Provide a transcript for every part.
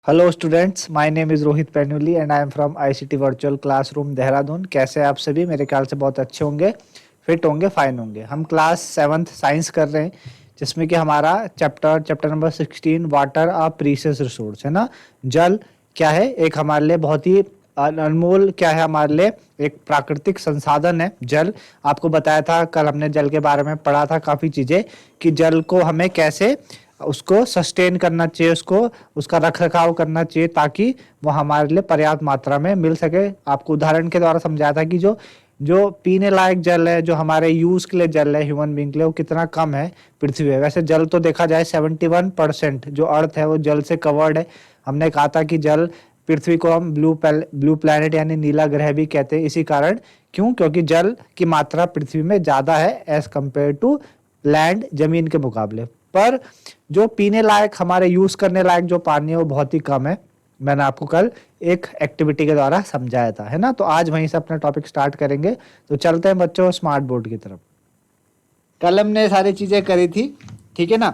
Hello students, my name is Rohit Painuly and I am from ICT virtual classroom Dehradun. कैसे हैं आप सभी? मेरे ख्याल से बहुत अच्छे होंगे, फिट होंगे, फाइन होंगे। हम क्लास 7th साइंस कर रहे हैं, जिसमें कि हमारा चैप्टर नंबर 16 वाटर अ प्रीशियस रिसोर्स है ना। जल क्या है? एक हमारे लिए बहुत ही अनमोल, क्या है हमारे लिए, एक प्राकृतिक संसाधन है जल। आपको बताया था, कल हमने जल के बारे में पढ़ा था काफ़ी चीज़ें, कि जल को हमें कैसे उसको सस्टेन करना चाहिए, उसको उसका रख रखाव करना चाहिए, ताकि वो हमारे लिए पर्याप्त मात्रा में मिल सके। आपको उदाहरण के द्वारा समझाया था कि जो जो पीने लायक जल है, जो हमारे यूज के लिए जल है, ह्यूमन बींग के लिए, वो कितना कम है पृथ्वी पे। वैसे जल तो देखा जाए 71% जो अर्थ है वो जल से कवर्ड है। हमने कहा था कि जल, पृथ्वी को हम ब्लू प्लैनेट यानी नीला ग्रह भी कहते हैं, इसी कारण। क्यों? क्योंकि जल की मात्रा पृथ्वी में ज्यादा है एज कंपेयर टू लैंड, जमीन के मुकाबले। पर जो पीने लायक, हमारे यूज करने लायक जो पानी है वो बहुत ही कम है। मैंने आपको कल एक एक्टिविटी के द्वारा समझाया था, है ना। तो आज वहीं से अपना टॉपिक स्टार्ट करेंगे। तो चलते हैं बच्चों स्मार्ट बोर्ड की तरफ। कल हमने सारी चीजें करी थी, ठीक है ना।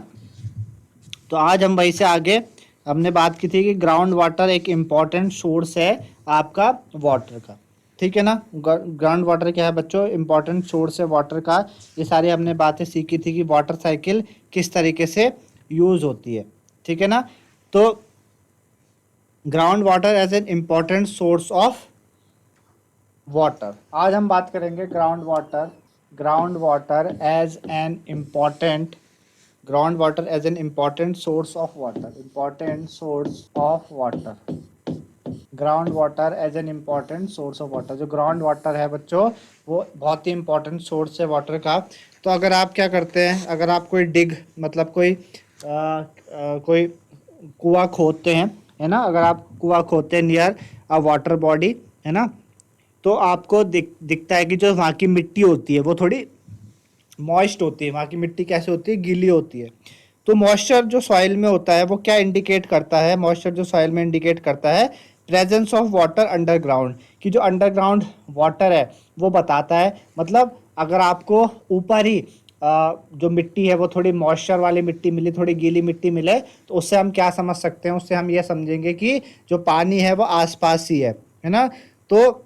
तो आज हम वहीं से आगे, हमने बात की थी कि ग्राउंड वाटर एक इम्पॉर्टेंट सोर्स है आपका वाटर का, ठीक है ना। ग्राउंड वाटर क्या है बच्चों? इम्पॉर्टेंट सोर्स है वाटर का। ये सारी हमने बातें सीखी थी कि वाटर साइकिल किस तरीके से यूज होती है, ठीक है ना। तो ground water as an important source of water, आज हम बात करेंगे ground water as an important, ground water as an important source of water, important source of water, ground water as an important source of water. जो ground water है बच्चों, वो बहुत ही इंपॉर्टेंट सोर्स है वाटर का। तो अगर आप क्या करते हैं, अगर आप कोई डिग, मतलब कोई कुआं खोदते हैं, है ना, अगर आप कुआं खोदते हैं नियर अ वाटर बॉडी, है ना, तो आपको दिखता है कि जो वहाँ की मिट्टी होती है वो थोड़ी मॉइस्ट होती है। वहाँ की मिट्टी कैसे होती है? गीली होती है। तो मॉइस्चर जो सॉइल में होता है वो क्या इंडिकेट करता है? मॉइस्चर जो सॉइल में इंडिकेट करता है प्रेजेंस ऑफ वाटर अंडरग्राउंड, कि जो अंडरग्राउंड वाटर है वो बताता है। मतलब अगर आपको ऊपर ही जो मिट्टी है वो थोड़ी मॉइस्चर वाली मिट्टी मिली, थोड़ी गीली मिट्टी मिले, तो उससे हम क्या समझ सकते हैं? उससे हम ये समझेंगे कि जो पानी है वो आसपास ही है ना। तो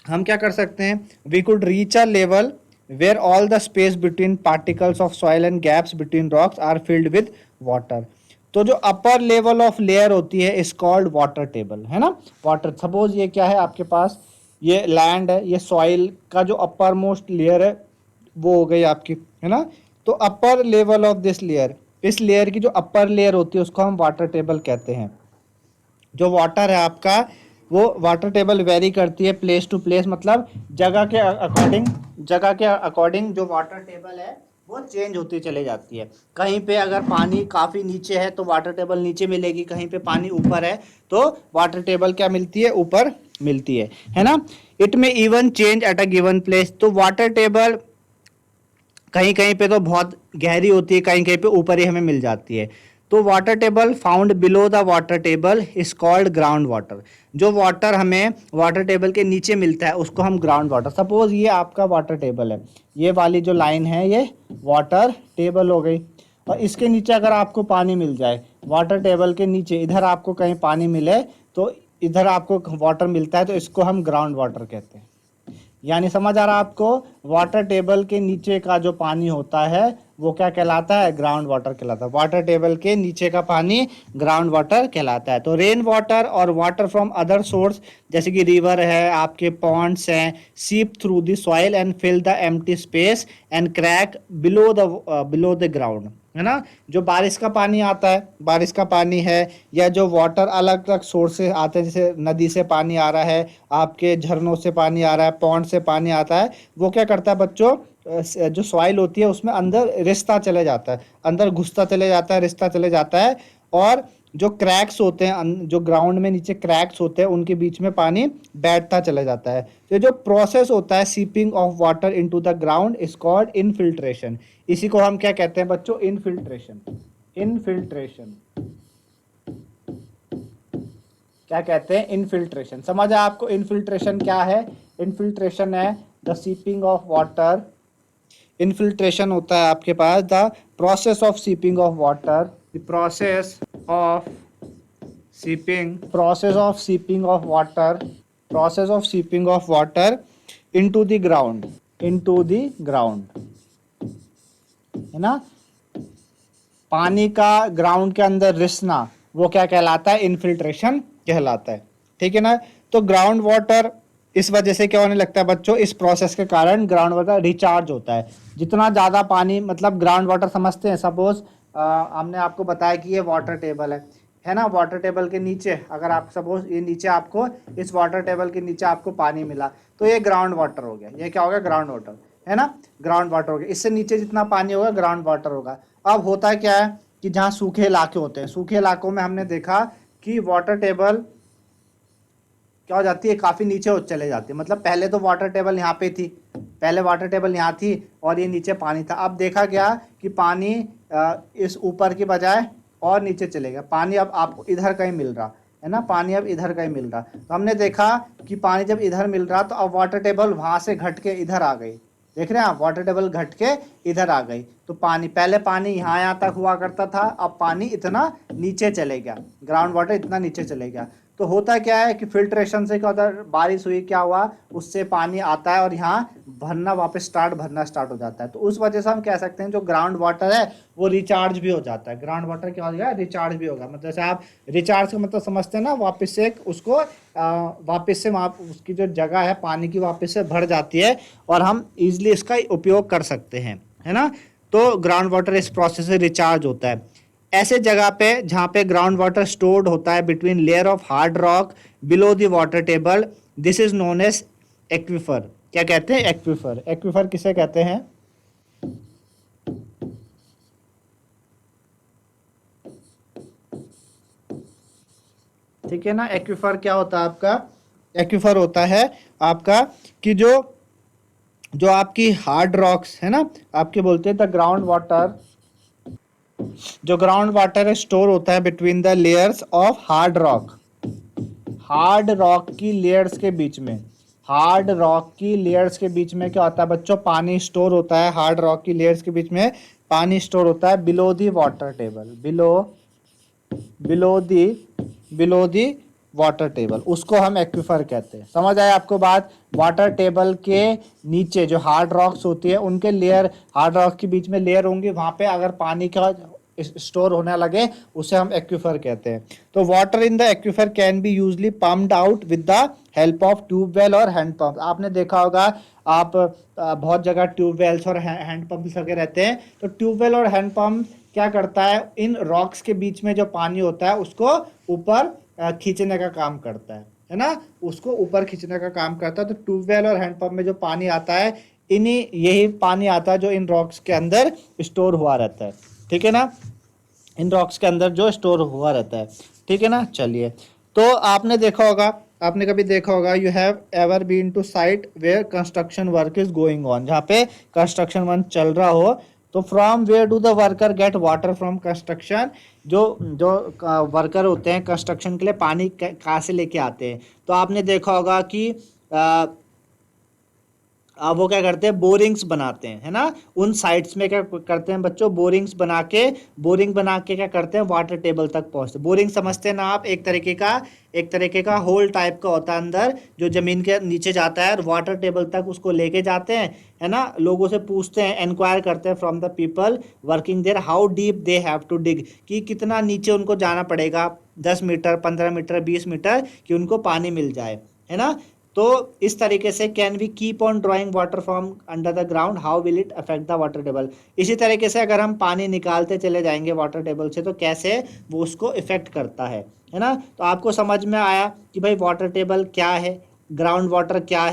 हम क्या कर सकते हैं? We could reach a level where all the space between particles of soil and gaps between rocks are filled with water. तो जो अपर लेवल ऑफ लेयर होती है इज कॉल्ड वाटर टेबल, है ना। वाटर, सपोज ये क्या है आपके पास, ये लैंड है, ये सॉइल का जो अपर मोस्ट लेयर है वो हो गई आपकी, है ना। तो upper level of this layer, इस लेयर की जो अपर लेयर होती है उसको हम वाटर टेबल कहते हैं। जो वाटर है आपका, वो वाटर टेबल वेरी करती है प्लेस टू प्लेस, मतलब जगह के अकॉर्डिंग, जगह के अकॉर्डिंग जो वाटर टेबल है वो चेंज होती चली जाती है। कहीं पे अगर पानी काफ़ी नीचे है तो वाटर टेबल नीचे मिलेगी, कहीं पे पानी ऊपर है तो वाटर टेबल क्या मिलती है? ऊपर मिलती है ना। इट में even change at a given place. तो वाटर टेबल कहीं कहीं पे तो बहुत गहरी होती है, कहीं कहीं पे ऊपर ही हमें मिल जाती है। तो water table found below the water table is called ground water. जो वाटर हमें वाटर टेबल के नीचे मिलता है उसको हम ग्राउंड वाटर, सपोज ये आपका वाटर टेबल है, ये वाली जो लाइन है ये वाटर टेबल हो गई, और इसके नीचे अगर आपको पानी मिल जाए, वाटर टेबल के नीचे इधर आपको कहीं पानी मिले, तो इधर आपको वाटर मिलता है, तो इसको हम ग्राउंड वाटर कहते हैं। यानी समझ आ रहा है आपको? वाटर टेबल के नीचे का जो पानी होता है वो क्या कहलाता है? ग्राउंड वाटर कहलाता है। वाटर टेबल के नीचे का पानी ग्राउंड वाटर कहलाता है। तो रेन वाटर और वाटर फ्रॉम अदर सोर्स, जैसे कि रिवर है, आपके पॉन्ड्स हैं, seep through the soil and fill the empty space and crack below the ground, है ना। जो बारिश का पानी आता है, बारिश का पानी है, या जो वाटर अलग अलग सोर्स से आते हैं, जैसे नदी से पानी आ रहा है, आपके झरनों से पानी आ रहा है, पॉन्ड से पानी आता है, वो क्या करता है बच्चों? जो सॉइल होती है उसमें अंदर रिश्ता चले जाता है, अंदर घुसता चले जाता है, रिश्ता चले जाता है। और जो क्रैक्स होते हैं, जो ग्राउंड में नीचे क्रैक्स होते हैं, उनके बीच में पानी बैठता चला जाता है। तो ये जो प्रोसेस होता है seeping of water into the ground is called infiltration. इसी को हम क्या कहते हैं बच्चों? इनफिल्ट्रेशन। इनफिल्ट्रेशन क्या कहते हैं? इनफिल्ट्रेशन। समझ आया आपको इनफिल्ट्रेशन क्या है? इनफिल्ट्रेशन है the seeping of water, infiltration होता है आपके पास the process of seeping of water, the process of seeping, process of seeping of water, process of seeping of water into the ground, into the ground, है ना। पानी का ground के अंदर रिसना वो क्या कहलाता है, इनफिल्ट्रेशन कहलाता है, ठीक है ना। तो ग्राउंड वाटर इस वजह से क्या होने लगता है बच्चों, इस प्रोसेस के कारण ग्राउंड वाटर रिचार्ज होता है। जितना ज़्यादा पानी, मतलब ग्राउंड वाटर समझते हैं, सपोज हमने आपको बताया कि ये वाटर टेबल है ना। वाटर टेबल के नीचे अगर आप सपोज ये नीचे आपको, इस वाटर टेबल के नीचे आपको पानी मिला तो ये ग्राउंड वाटर हो गया। ये क्या हो गया, ग्राउंड वाटर, है ना, ग्राउंड वाटर हो गया। इससे नीचे जितना पानी होगा ग्राउंड वाटर होगा। अब होता क्या है कि जहाँ सूखे इलाके होते हैं, सूखे इलाकों में हमने देखा कि वाटर टेबल क्या हो जाती है, काफ़ी नीचे हो चले जाती है। मतलब पहले तो वाटर टेबल यहाँ पे थी, पहले वाटर टेबल यहाँ थी और ये नीचे पानी था। अब देखा गया कि पानी इस ऊपर की बजाय और नीचे चलेगा। पानी अब आपको इधर कहीं मिल रहा है ना, पानी अब इधर कहीं मिल रहा। तो हमने देखा कि पानी जब इधर मिल रहा तो अब वाटर टेबल वहाँ से घट के इधर आ गई। देख रहे हैं आप, वाटर टेबल घट के इधर आ गई। तो पानी, पहले पानी यहाँ तक हुआ करता था, अब पानी इतना नीचे चले गया, ग्राउंड वाटर इतना नीचे चले गया। तो होता क्या है कि फिल्ट्रेशन से क्या होता है, बारिश हुई, क्या हुआ, उससे पानी आता है और यहाँ भरना वापस भरना स्टार्ट हो जाता है। तो उस वजह से हम कह सकते हैं जो ग्राउंड वाटर है वो रिचार्ज भी हो जाता है। ग्राउंड वाटर क्या हो गया, रिचार्ज भी होगा। मतलब जैसे आप रिचार्ज का मतलब समझते हैं ना, वापस से उसको वापस से वहाँ उसकी जो जगह है पानी की वापस से भर जाती है और हम इजिली इसका उपयोग कर सकते हैं, है ना। तो ग्राउंड वाटर इस प्रोसेस से रिचार्ज होता है। ऐसे जगह पे जहाँ पे ग्राउंड वाटर स्टोर्ड होता है between layer of hard rock below the water table, this is known as aquifer. क्या कहते हैं, एक्विफर। एक्विफर किसे कहते हैं, ठीक है ना। एक्विफर क्या होता है आपका, एक्विफर होता है आपका कि जो आपकी हार्ड रॉक्स है ना, आपके बोलते हैं द ग्राउंड वाटर, जो ग्राउंड वाटर स्टोर होता है between the layers of hard rock, hard rock की लेयर्स के बीच में, हार्ड रॉक की लेयर्स के बीच में क्या होता है बच्चों, पानी स्टोर होता है। हार्ड रॉक की लेयर्स के बीच में पानी स्टोर होता है below the water table, below the water table, उसको हम एक्विफर कहते हैं। समझ आया आपको बात। वाटर टेबल के नीचे जो हार्ड रॉक्स होती है उनके लेयर, हार्ड रॉक के बीच में लेयर होंगी, वहां पे अगर पानी का स्टोर होने लगे उसे हम एक्विफर कहते हैं। तो water in the aquifer can be usually pumped out with the help of tubewell और हैंड पंप। आपने देखा होगा, आप बहुत जगह ट्यूबवेल्स और हैंड पंप्स लगे रहते हैं। तो ट्यूबवेल और हैंड पंप क्या करता है, इन रॉक्स के बीच में जो पानी होता है उसको ऊपर खींचने का काम करता है ना, उसको ऊपर खींचने का काम करता है। तो ट्यूबवेल और हैंडपंप में जो पानी आता है, इन्हीं यही पानी आता है जो इन रॉक्स के अंदर स्टोर हुआ रहता है, ठीक है ना, इन रॉक्स के अंदर जो स्टोर हुआ रहता है, ठीक है ना। चलिए, तो आपने देखा होगा, आपने कभी देखा होगा, you have ever been to site where construction work is going on, जहाँ पे कंस्ट्रक्शन वर्क चल रहा हो। तो from where do the worker get water from construction, जो जो वर्कर होते हैं कंस्ट्रक्शन के लिए पानी कहाँ से लेके आते हैं। तो आपने देखा होगा कि वो क्या करते हैं, बोरिंग्स बनाते हैं, है ना। उन साइट्स में क्या करते हैं बच्चों, बोरिंग बना के क्या करते हैं, वाटर टेबल तक पहुंचते। बोरिंग समझते हैं ना आप, एक तरीके का होल टाइप का होता है अंदर, जो जमीन के नीचे जाता है और वाटर टेबल तक उसको लेके जाते हैं, है ना। लोगों से पूछते हैं, इंक्वायर करते हैं from the people working there how deep they have to dig, कि कितना नीचे उनको जाना पड़ेगा, 10 मीटर, 15 मीटर, 20 मीटर, कि उनको पानी मिल जाए, है ना। तो इस तरीके से can we keep on drawing water from under the ground, how will it affect the water table. इसी तरीके से अगर हम पानी निकालते चले जाएंगे वाटर टेबल से, तो कैसे वो उसको इफेक्ट करता है ना। तो आपको समझ में आया कि भाई वाटर टेबल क्या है, ग्राउंड वाटर क्या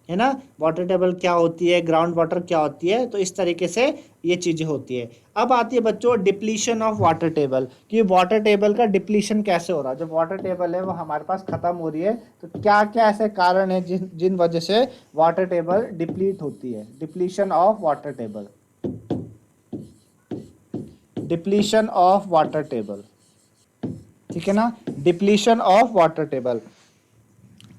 है ना, वाटर टेबल क्या होती है, ग्राउंड वाटर क्या होती है। तो इस तरीके से ये चीज़ें होती है। अब आती है बच्चों डिप्लीशन ऑफ वाटर टेबल, कि वाटर टेबल का डिप्लीशन कैसे हो रहा है। जब वाटर टेबल है वो हमारे पास खत्म हो रही है, तो क्या क्या ऐसे कारण है जिन वजह से वाटर टेबल डिप्लीट होती है। Depletion of water table, depletion of water table, ठीक है ना, डिप्लीशन ऑफ वाटर टेबल।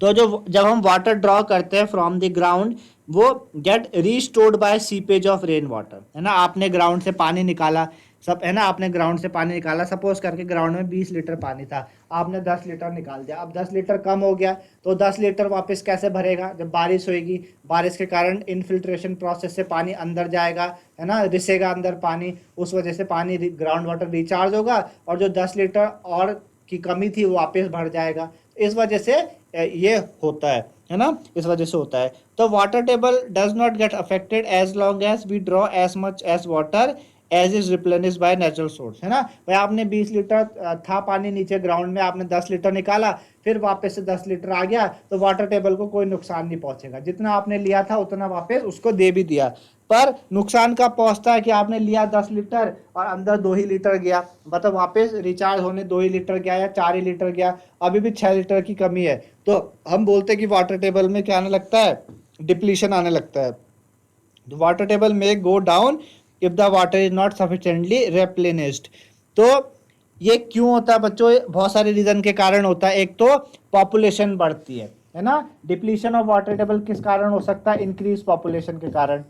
तो जब हम वाटर ड्रॉ करते हैं फ्रॉम द ग्राउंड, वो get restored by seepage of rain water, है ना। आपने ग्राउंड से पानी निकाला, सब है ना, आपने ग्राउंड से पानी निकाला, सपोज करके ग्राउंड में 20 लीटर पानी था, आपने 10 लीटर निकाल दिया, अब 10 लीटर कम हो गया, तो 10 लीटर वापस कैसे भरेगा, जब बारिश होगी, बारिश के कारण इनफिल्ट्रेशन प्रोसेस से पानी अंदर जाएगा, है ना, रिसेगा अंदर पानी, उस वजह से पानी ग्राउंड वाटर रिचार्ज होगा, और जो 10 लीटर और की कमी थी वो वापस भर जाएगा। इस वजह से ये होता है ना, इस वजह से होता है। तो water table does not get affected as long as we draw as much as water as is replenish by natural source, है ना। भाई आपने 20 लीटर था पानी नीचे ग्राउंड में, आपने 10 लीटर निकाला, फिर वापस से 10 लीटर आ गया, तो वाटर टेबल को कोई नुकसान नहीं पहुंचेगा, जितना आपने लिया था उतना वापस उसको दे भी दिया। पर नुकसान कब पहुंचता है कि आपने लिया 10 लीटर और अंदर 2 ही लीटर गया, मतलब वापस रिचार्ज होने 2 ही लीटर गया या 4 ही लीटर गया, अभी भी 6 लीटर की कमी है, तो हम बोलते हैं कि वाटर टेबल में क्या आने लगता है, डिप्लीशन आने लगता है। वाटर टेबल में go down if the water is not sufficiently replenished. तो ये क्यों होता है बच्चों, बहुत सारे रीजन के कारण होता है। एक तो पॉपुलेशन बढ़ती है ना, डिप्लीशन ऑफ वाटर टेबल किस कारण हो सकता है, इंक्रीज पॉपुलेशन के कारण।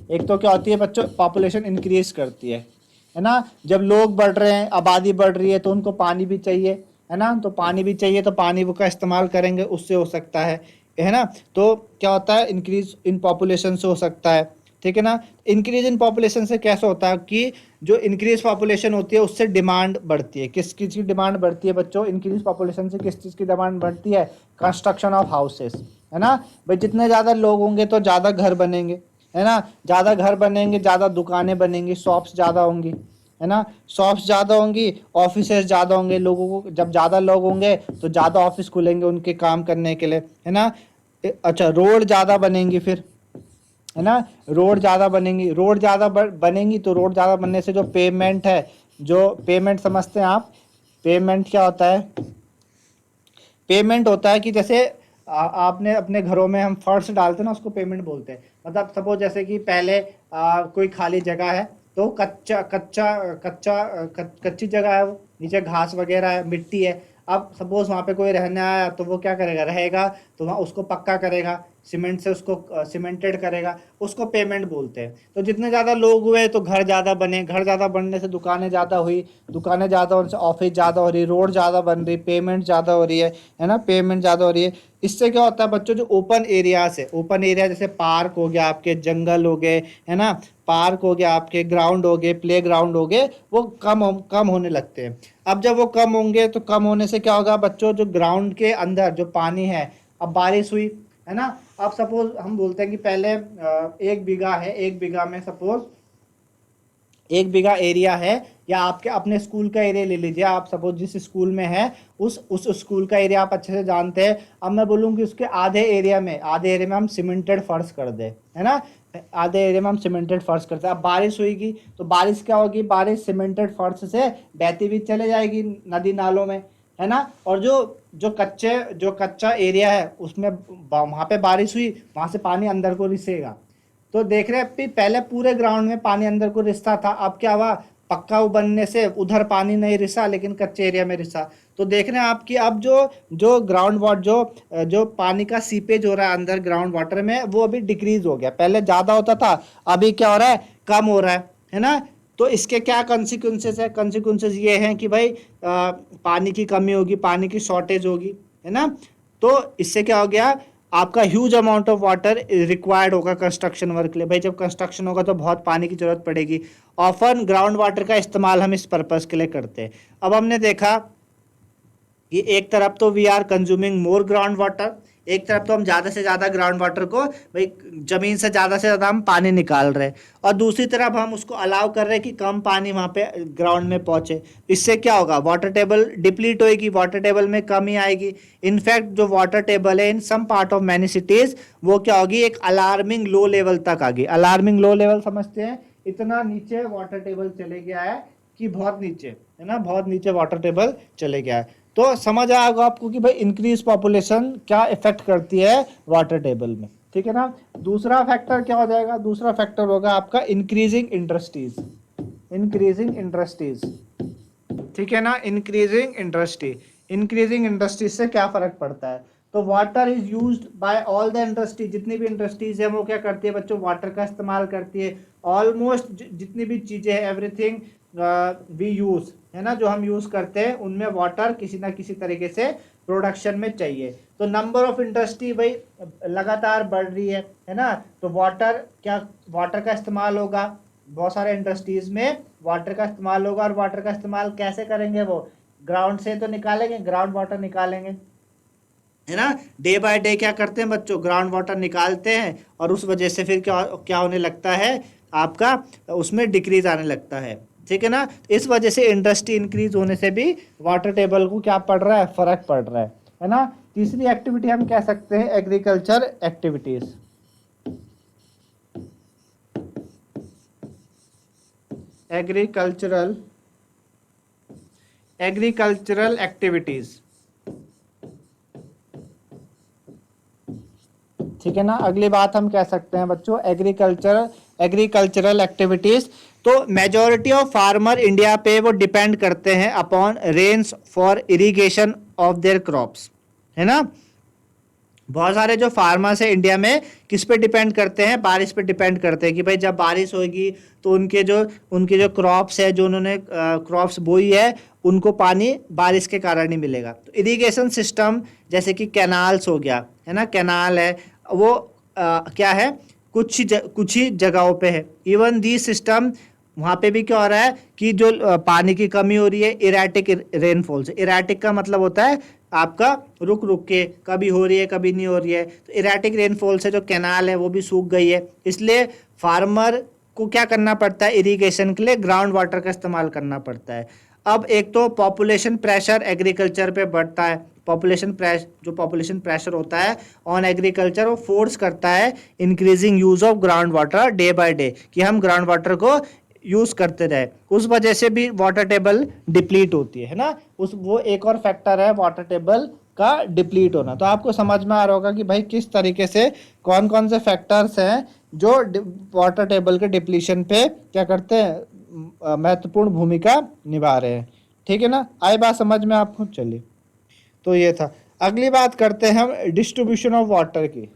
एक तो क्या होती है बच्चों, पॉपुलेशन इंक्रीज करती है ना, जब लोग बढ़ रहे हैं, आबादी बढ़ रही है, तो उनको पानी भी चाहिए, है ना, तो पानी भी चाहिए, तो पानी वो का इस्तेमाल करेंगे, उससे हो सकता है ना। तो क्या होता है, इंक्रीज इन पॉपुलेशन से हो सकता है, ठीक है ना। इंक्रीज इन पॉपुलेशन से कैसे होता है कि जो इंक्रीज पॉपुलेशन होती है उससे डिमांड बढ़ती है। किस चीज़ की डिमांड बढ़ती है बच्चों, इंक्रीज पॉपुलेशन से किस चीज़ की डिमांड बढ़ती है, कंस्ट्रक्शन ऑफ हाउसेस, है ना। भाई जितने ज़्यादा लोग होंगे तो ज़्यादा घर बनेंगे, है ना, ज़्यादा घर बनेंगे, ज़्यादा दुकानें बनेंगी, शॉप्स ज़्यादा होंगी, है ना, शॉप्स ज़्यादा होंगी, ऑफिसेज ज़्यादा होंगे, लोगों को जब ज़्यादा लोग होंगे तो ज़्यादा ऑफिस खुलेंगे उनके काम करने के लिए, है ना। अच्छा, रोड ज़्यादा बनेंगी फिर, है ना, रोड ज़्यादा बनेंगी, रोड ज़्यादा बनेंगी, तो रोड ज़्यादा बनने से जो पेमेंट है, जो पेमेंट समझते हैं आप, पेमेंट क्या होता है, पेमेंट होता है कि जैसे आपने अपने घरों में हम फर्श डालते हैं ना, उसको पेमेंट बोलते हैं। मतलब सपोज जैसे कि पहले कोई खाली जगह है, तो कच्ची जगह है, वो नीचे घास वगैरह है, मिट्टी है, अब सपोज वहाँ पे कोई रहने आया, तो वो क्या करेगा, रहेगा, तो वहाँ उसको पक्का करेगा, सीमेंट से उसको सीमेंटेड करेगा, उसको पेमेंट बोलते हैं। तो जितने ज़्यादा लोग हुए तो घर ज़्यादा बने, घर ज़्यादा बनने से दुकानें ज़्यादा हुई, दुकानें ज़्यादा होने से ऑफिस ज़्यादा हो रही, रोड ज़्यादा बन रही, पेमेंट ज़्यादा हो रही है ना, पेमेंट ज़्यादा हो रही है। इससे क्या होता है बच्चों, जो ओपन एरियाज है, ओपन एरिया जैसे पार्क हो गया आपके, जंगल हो गए, है ना, पार्क हो गया आपके, ग्राउंड हो गए, प्ले ग्राउंड हो गए, वो कम होने लगते हैं। अब जब वो कम होंगे तो कम होने से क्या होगा बच्चों, जो ग्राउंड के अंदर जो पानी है, अब बारिश हुई, है ना, अब सपोज हम बोलते हैं कि पहले 1 बीघा है, 1 बीघा में सपोज 1 बीघा एरिया है, या आपके अपने स्कूल का एरिया ले लीजिए, आप सपोज जिस स्कूल में है उस स्कूल का एरिया आप अच्छे से जानते हैं। अब मैं बोलूँ कि उसके आधे एरिया में हम सीमेंटेड फर्श कर दें, है ना, आधे एरिया में हम सीमेंटेड फर्श करते हैं। अब बारिश होगी तो बारिश क्या होगी, बारिश सीमेंटेड फर्श से बहती हुई चले जाएगी नदी नालों में, है ना। और जो कच्चा एरिया है उसमें वहाँ पे बारिश हुई, वहाँ से पानी अंदर को रिसेगा। तो देख रहे हैं पहले पूरे ग्राउंड में पानी अंदर को रिसता था, अब क्या हुआ, पक्का बनने से उधर पानी नहीं रिसा, लेकिन कच्चे एरिया में रिसा। तो देख रहे हैं आप कि अब जो जो ग्राउंड वाटर जो पानी का सीपेज हो रहा है अंदर ग्राउंड वाटर में, वो अभी डिक्रीज हो गया, पहले ज़्यादा होता था, अभी क्या हो रहा है, कम हो रहा है ना। तो इसके क्या कॉन्सिक्वेंसेस है, कॉन्सिक्वेंसेस ये हैं कि भाई पानी की कमी होगी, पानी की शॉर्टेज होगी, है ना। तो इससे क्या हो गया, आपका huge amount of water required होगा कंस्ट्रक्शन वर्क के लिए। भाई जब कंस्ट्रक्शन होगा तो बहुत पानी की जरूरत पड़ेगी। ऑफन ग्राउंड वाटर का इस्तेमाल हम इस पर्पस के लिए करते हैं। अब हमने देखा कि एक तरफ तो we are consuming more ground water, एक तरफ तो हम ज़्यादा से ज़्यादा ग्राउंड वाटर को, भाई ज़मीन से ज़्यादा हम पानी निकाल रहे हैं, और दूसरी तरफ हम उसको अलाउ कर रहे हैं कि कम पानी वहाँ पे ग्राउंड में पहुँचे। इससे क्या होगा, वाटर टेबल डिप्लीट होएगी, वाटर टेबल में कमी आएगी। इनफैक्ट जो वाटर टेबल है in some part of many cities, वो क्या होगी, एक अलार्मिंग लो लेवल तक आ गई। अलार्मिंग लो लेवल समझते हैं, इतना नीचे वाटर टेबल चले गया है कि बहुत नीचे, है ना, बहुत नीचे वाटर टेबल चले गया है। तो समझ आएगा आपको कि भाई इंक्रीज पॉपुलेशन क्या इफेक्ट करती है वाटर टेबल में, ठीक है ना। दूसरा फैक्टर क्या हो जाएगा, दूसरा फैक्टर होगा आपका इंक्रीजिंग इंडस्ट्रीज, इंक्रीजिंग इंडस्ट्रीज, ठीक है ना, इंक्रीजिंग इंडस्ट्री। इंक्रीजिंग इंडस्ट्रीज से क्या फर्क पड़ता है, तो water is used by all the industry, जितनी भी इंडस्ट्रीज है वो क्या करती है बच्चों, वाटर का इस्तेमाल करती है। ऑलमोस्ट जितनी भी चीजें है, एवरीथिंग वी यूज, है ना, जो हम यूज करते हैं उनमें वाटर किसी ना किसी तरीके से प्रोडक्शन में चाहिए। तो नंबर ऑफ इंडस्ट्री भाई लगातार बढ़ रही है ना, तो वाटर का इस्तेमाल होगा, बहुत सारे इंडस्ट्रीज में वाटर का इस्तेमाल होगा। और वाटर का इस्तेमाल कैसे करेंगे, वो ग्राउंड से तो निकालेंगे, ग्राउंड वाटर निकालेंगे, है ना। डे बाय डे क्या करते हैं बच्चों, ग्राउंड वाटर निकालते हैं, और उस वजह से फिर क्या क्या होने लगता है आपका, उसमें डिक्रीज आने लगता है, ठीक है ना। इस वजह से इंडस्ट्री इंक्रीज होने से भी वाटर टेबल को क्या पड़ रहा है, फर्क पड़ रहा है ना। तीसरी एक्टिविटी हम कह सकते हैं एग्रीकल्चर एक्टिविटीज। एग्रीकल्चरल एक्टिविटीज, ठीक है ना। अगली बात हम कह सकते हैं बच्चों एग्रीकल्चरल एक्टिविटीज। तो मेजॉरिटी ऑफ फार्मर इंडिया पे वो डिपेंड करते हैं upon rains for irrigation of their crops, है ना। बहुत सारे जो फार्मर्स है इंडिया में किस पे डिपेंड करते हैं, बारिश पे डिपेंड करते हैं कि भाई जब बारिश होगी तो उनके जो क्रॉप्स है, जो उन्होंने क्रॉप्स बोई है, उनको पानी बारिश के कारण ही मिलेगा। तो इरिगेशन सिस्टम जैसे कि कैनाल्स हो गया, है ना, कैनाल है वो क्या है, कुछ ही जगहों पे है। इवन दी सिस्टम वहाँ पे भी क्या हो रहा है कि जो पानी की कमी हो रही है, इरेटिक रेनफॉल से। इरेटिक का मतलब होता है आपका रुक रुक के, कभी हो रही है कभी नहीं हो रही है। तो इरेटिक रेनफॉल से जो कैनाल है वो भी सूख गई है, इसलिए फार्मर को क्या करना पड़ता है, इरिगेशन के लिए ग्राउंड वाटर का इस्तेमाल करना पड़ता है। अब एक तो पॉपुलेशन प्रेशर एग्रीकल्चर पे बढ़ता है, जो पॉपुलेशन प्रेशर होता है ऑन एग्रीकल्चर, वो फोर्स करता है increasing use of ground water day by day, कि हम ग्राउंड वाटर को यूज करते रहे। उस वजह से भी वाटर टेबल डिप्लीट होती है ना, वो एक और फैक्टर है वाटर टेबल का डिप्लीट होना। तो आपको समझ में आ रहा होगा कि भाई किस तरीके से कौन कौन से फैक्टर्स हैं जो वाटर टेबल के डिप्लीशन पे क्या करते हैं, महत्वपूर्ण भूमिका निभा रहे हैं, ठीक है ना। आई बात समझ में आपको, चलिए। तो ये था। अगली बात करते हैं हम डिस्ट्रीब्यूशन ऑफ वाटर की।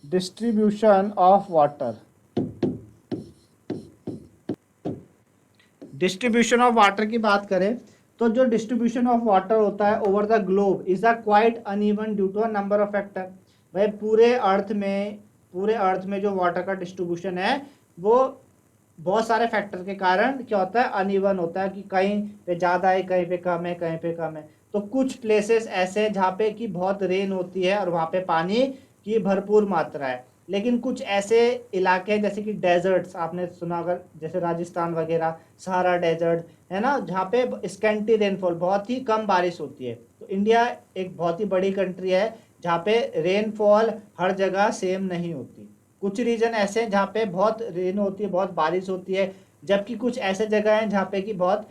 Distribution of water, distribution of water की बात करें तो जो डिस्ट्रीब्यूशन ऑफ वाटर होता है over the globe is a quite uneven due to a number of factor. भाई पूरे अर्थ में जो वाटर का डिस्ट्रीब्यूशन है वो बहुत सारे फैक्टर के कारण क्या होता है, अनइवन होता है, कि कहीं पे ज़्यादा है, कहीं पे कम है, कहीं पे कम है। तो कुछ प्लेसेस ऐसे हैं जहाँ पे कि बहुत रेन होती है और वहाँ पे पानी की भरपूर मात्रा है, लेकिन कुछ ऐसे इलाके हैं जैसे कि डेजर्ट्स, आपने सुना अगर, जैसे राजस्थान वगैरह, सहारा डेजर्ट, है ना, जहाँ पे स्कैंटी रेनफॉल, बहुत ही कम बारिश होती है। तो इंडिया एक बहुत ही बड़ी कंट्री है जहाँ पे रेनफॉल हर जगह सेम नहीं होती। कुछ रीजन ऐसे हैं जहाँ पे बहुत रेन होती है, बहुत बारिश होती है, जबकि कुछ ऐसे जगह हैं जहाँ पे कि बहुत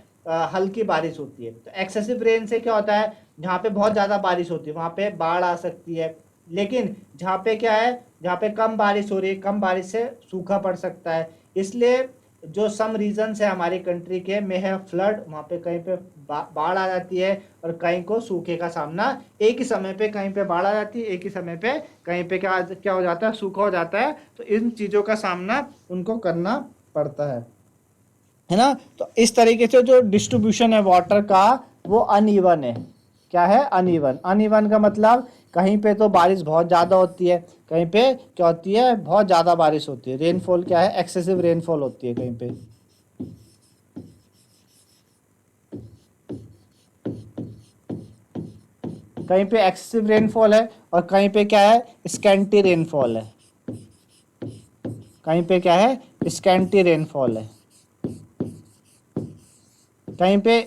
हल्की बारिश होती है। तो एक्सेसिव रेन से क्या होता है, जहाँ पे बहुत ज़्यादा बारिश होती है वहाँ पे बाढ़ आ सकती है, लेकिन जहाँ पे क्या है, जहाँ पे कम बारिश हो रही है, कम बारिश से सूखा पड़ सकता है। इसलिए जो सम रीजन्स है हमारी कंट्री के में है फ्लड, वहाँ पे कहीं पे बाढ़ आ जाती है, और कहीं को सूखे का सामना, एक ही समय पे कहीं पे बाढ़ आ जाती है, एक ही समय पे कहीं पे क्या हो जाता है, सूखा हो जाता है। तो इन चीज़ों का सामना उनको करना पड़ता है ना। तो इस तरीके से जो डिस्ट्रीब्यूशन है वाटर का वो अनइवन है। क्या है, अनइवन। अनइवन का मतलब कहीं पे तो बारिश बहुत ज़्यादा होती है, कहीं पे क्या होती है, बहुत ज़्यादा बारिश होती है। रेनफॉल क्या है, एक्सेसिव रेनफॉल होती है कहीं पे। कहीं पे एक्सेसिव रेनफॉल है और कहीं पे क्या है, स्कैंटी रेनफॉल है। कहीं पे क्या है, स्कैंटी रेनफॉल है। कहीं पे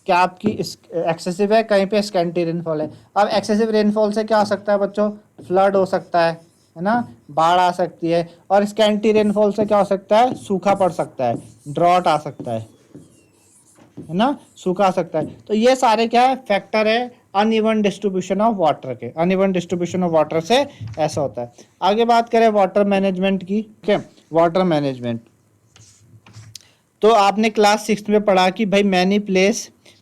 क्या आपकी एक्सेसिव है, कहीं पे स्कैंटी रेनफॉल है। अब एक्सेसिव रेनफॉल से क्या हो सकता है बच्चों, फ्लड हो सकता है ना, बाढ़ आ सकती है। और स्कैंटी रेनफॉल से क्या हो सकता है, सूखा पड़ सकता है, ड्रॉट आ सकता है ना, सूखा आ सकता है। तो ये सारे क्या है, फैक्टर है अनइवन डिस्ट्रीब्यूशन ऑफ वाटर के। अनइवन डिस्ट्रीब्यूशन ऑफ वाटर से ऐसा होता है। आगे बात करें वाटर मैनेजमेंट की, ठीक है। वाटर मैनेजमेंट तो आपने क्लास 6 में पढ़ा कि भाई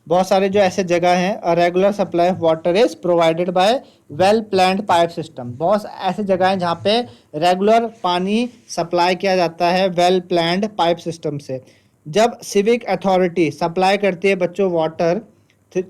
बहुत सारे जो ऐसे जगह हैं, regular supply of water is provided by well planned pipe system. बहुत ऐसे जगह हैं जहाँ पे रेगुलर पानी सप्लाई किया जाता है वेल प्लान्ड पाइप सिस्टम से। जब सिविक अथॉरिटी सप्लाई करती है बच्चों वाटर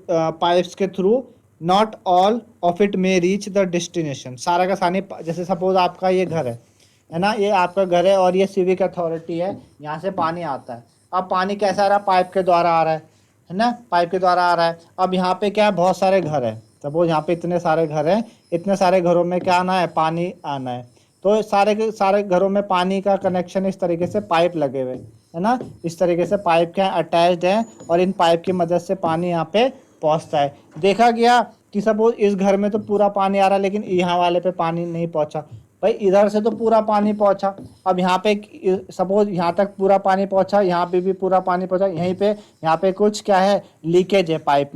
पाइप्स के through, not all of it may reach the destination. सारा का सानी, जैसे सपोज आपका ये घर है ना, ये आपका घर है और ये सिविक अथॉरिटी है, यहाँ से पानी आता है। अब पानी कैसा आ रहा है? पाइप के द्वारा आ रहा है ना, पाइप के द्वारा आ रहा है। अब यहाँ पे क्या है, बहुत सारे घर हैं, सपोज यहाँ पे इतने सारे घर हैं, इतने सारे घरों में क्या आना है? पानी आना है। तो सारे के सारे घरों में पानी का कनेक्शन इस तरीके से पाइप लगे हुए है ना, इस तरीके से पाइप क्या अटैच्ड है और इन पाइप की मदद से पानी यहाँ पे पहुँचता है। देखा गया कि सपोज इस घर में तो पूरा पानी आ रहा है लेकिन यहाँ वाले पे पानी नहीं पहुँचा, भाई इधर से तो पूरा पानी पहुंचा। अब यहाँ पे सपोज यहाँ तक पूरा पानी पहुंचा, यहाँ पे भी पूरा पानी पहुंचा, यहीं पे यहाँ पे कुछ क्या है, लीकेज है पाइप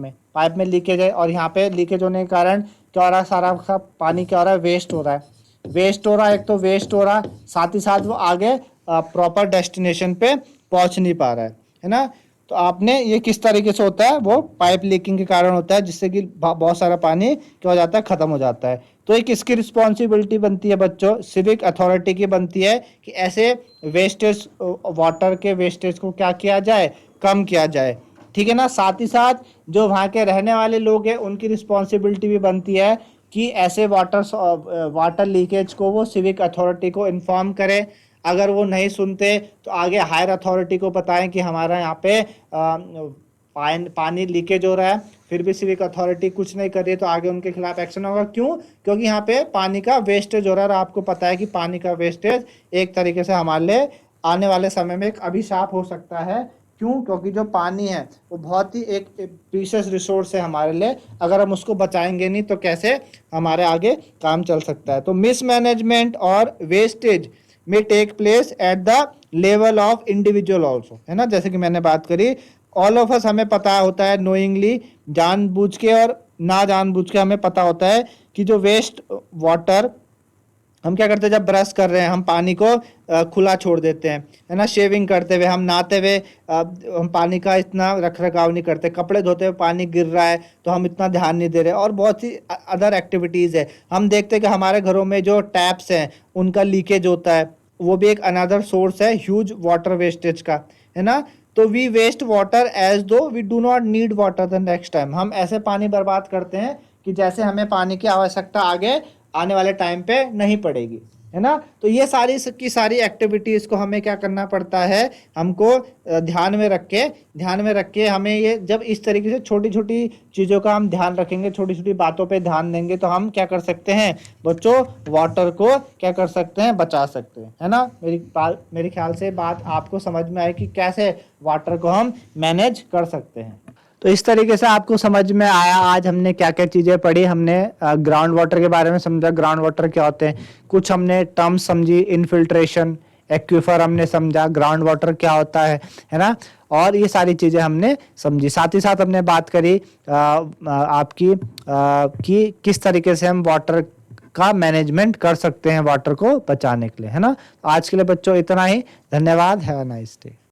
में लीकेज है, और यहाँ पे लीकेज होने के कारण क्या हो रहा है, सारा का पानी क्या हो रहा है, वेस्ट हो रहा है। वेस्ट हो रहा है, एक तो वेस्ट हो रहा है, साथ ही साथ वो आगे प्रॉपर डेस्टिनेशन पे पहुंच नहीं पा रहा है ना। तो आपने ये किस तरीके से होता है, वो पाइप लीकिंग के कारण होता है, जिससे कि बहुत सारा पानी क्या हो जाता है, खत्म हो जाता है। तो एक इसकी रिस्पॉन्सिबिलिटी बनती है बच्चों, सिविक अथॉरिटी की बनती है कि ऐसे वेस्टेज, वाटर के वेस्टेज को क्या किया जाए, कम किया जाए, ठीक है ना। साथ ही साथ जो वहाँ के रहने वाले लोग हैं उनकी रिस्पॉन्सिबिलिटी भी बनती है कि ऐसे वाटर लीकेज को वो सिविक अथॉरिटी को इन्फॉर्म करें। अगर वो नहीं सुनते तो आगे हायर अथॉरिटी को बताएं कि हमारा यहाँ पे पानी लीकेज हो रहा है, फिर भी सिविक अथॉरिटी कुछ नहीं कर रही है, तो आगे उनके खिलाफ एक्शन होगा। क्यों? क्योंकि यहाँ पे पानी का वेस्टेज हो रहा है, और आपको पता है कि पानी का वेस्टेज एक तरीके से हमारे लिए आने वाले समय में एक अभिशाप हो सकता है। क्यों? क्योंकि जो पानी है वो बहुत ही एक प्रीशियस रिसोर्स है हमारे लिए, अगर हम उसको बचाएंगे नहीं तो कैसे हमारे आगे काम चल सकता है। तो मिसमैनेजमेंट और वेस्टेज में take place at the level of individual also, है ना। जैसे कि मैंने बात करी, ऑल ऑफ अस, हमें पता होता है नोइंगली, जानबूझ के और ना जानबूझ के हमें पता होता है कि जो वेस्ट वाटर हम क्या करते हैं, जब ब्रश कर रहे हैं हम पानी को खुला छोड़ देते हैं, है ना। शेविंग करते हुए, हम नहाते हुए हम पानी का इतना रख रखाव नहीं करते, कपड़े धोते हुए पानी गिर रहा है तो हम इतना ध्यान नहीं दे रहे, और बहुत सी अदर एक्टिविटीज़ है। हम देखते हैं कि हमारे घरों में जो टैप्स हैं उनका लीकेज होता है, वो भी एक अनदर सोर्स है ह्यूज वाटर वेस्टेज का, है ना। तो we waste water as though we do not need water the next time. हम ऐसे पानी बर्बाद करते हैं कि जैसे हमें पानी की आवश्यकता आगे आने वाले टाइम पे नहीं पड़ेगी, है ना। तो ये सारी की सारी एक्टिविटीज़ को हमें क्या करना पड़ता है, हमको ध्यान में रख के हमें ये, जब इस तरीके से छोटी छोटी चीज़ों का हम ध्यान रखेंगे, छोटी छोटी बातों पे ध्यान देंगे, तो हम क्या कर सकते हैं बच्चों, वाटर को क्या कर सकते हैं, बचा सकते हैं, है ना। मेरे ख्याल से बात आपको समझ में आई कि कैसे वाटर को हम मैनेज कर सकते हैं। तो इस तरीके से आपको समझ में आया आज हमने क्या क्या चीज़ें पढ़ी। हमने ग्राउंड वाटर के बारे में समझा, ग्राउंड वाटर क्या होते हैं, कुछ हमने टर्म्स समझी, इनफिल्ट्रेशन, एक्विफर हमने समझा, ग्राउंड वाटर क्या होता है ना। और ये सारी चीज़ें हमने समझी। साथ ही साथ हमने बात करी आपकी कि किस तरीके से हम वाटर का मैनेजमेंट कर सकते हैं वाटर को बचाने के लिए, है ना। आज के लिए बच्चों इतना ही, धन्यवाद, हैव अ नाइस डे।